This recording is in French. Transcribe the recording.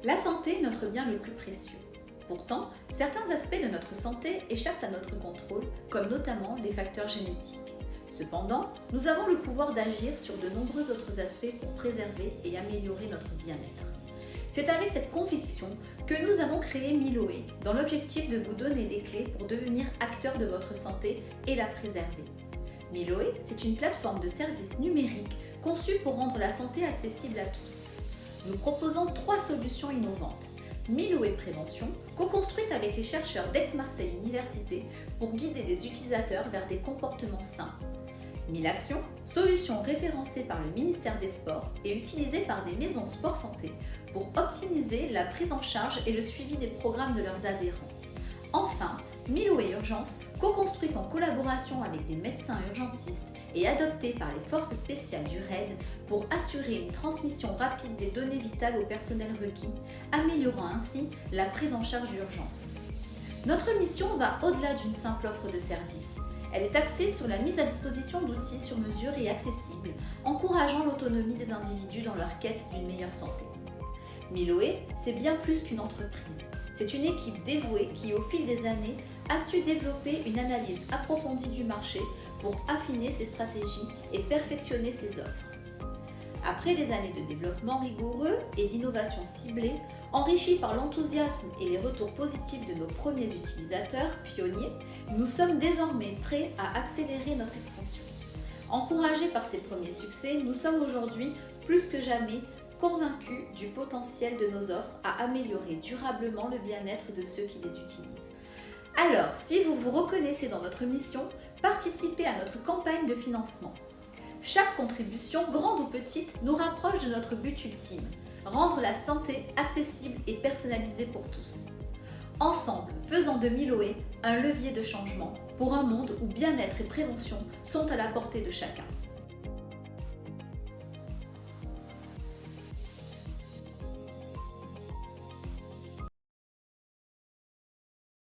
La santé est notre bien le plus précieux. Pourtant, certains aspects de notre santé échappent à notre contrôle, comme notamment les facteurs génétiques. Cependant, nous avons le pouvoir d'agir sur de nombreux autres aspects pour préserver et améliorer notre bien-être. C'est avec cette conviction que nous avons créé Miloé, dans l'objectif de vous donner des clés pour devenir acteur de votre santé et la préserver. Miloé, c'est une plateforme de services numériques conçue pour rendre la santé accessible à tous. Nous proposons 3 solutions innovantes. Miloé Prévention, co-construite avec les chercheurs d'Aix-Marseille Université pour guider les utilisateurs vers des comportements sains. Milaction, solution référencée par le ministère des Sports et utilisée par des maisons sport santé pour optimiser la prise en charge et le suivi des programmes de leurs adhérents. Enfin, Miloé Urgence, co-construite en collaboration avec des médecins urgentistes et adoptée par les forces spéciales du RAID pour assurer une transmission rapide des données vitales au personnel requis, améliorant ainsi la prise en charge d'urgence. Notre mission va au-delà d'une simple offre de service. Elle est axée sur la mise à disposition d'outils sur mesure et accessibles, encourageant l'autonomie des individus dans leur quête d'une meilleure santé. Miloé, c'est bien plus qu'une entreprise. C'est une équipe dévouée qui, au fil des années, a su développer une analyse approfondie du marché pour affiner ses stratégies et perfectionner ses offres. Après des années de développement rigoureux et d'innovation ciblée, enrichis par l'enthousiasme et les retours positifs de nos premiers utilisateurs pionniers, nous sommes désormais prêts à accélérer notre expansion. Encouragés par ces premiers succès, nous sommes aujourd'hui plus que jamais convaincus du potentiel de nos offres à améliorer durablement le bien-être de ceux qui les utilisent. Alors, si vous vous reconnaissez dans notre mission, participez à notre campagne de financement. Chaque contribution, grande ou petite, nous rapproche de notre but ultime, rendre la santé accessible et personnalisée pour tous. Ensemble, faisons de Miloé un levier de changement pour un monde où bien-être et prévention sont à la portée de chacun.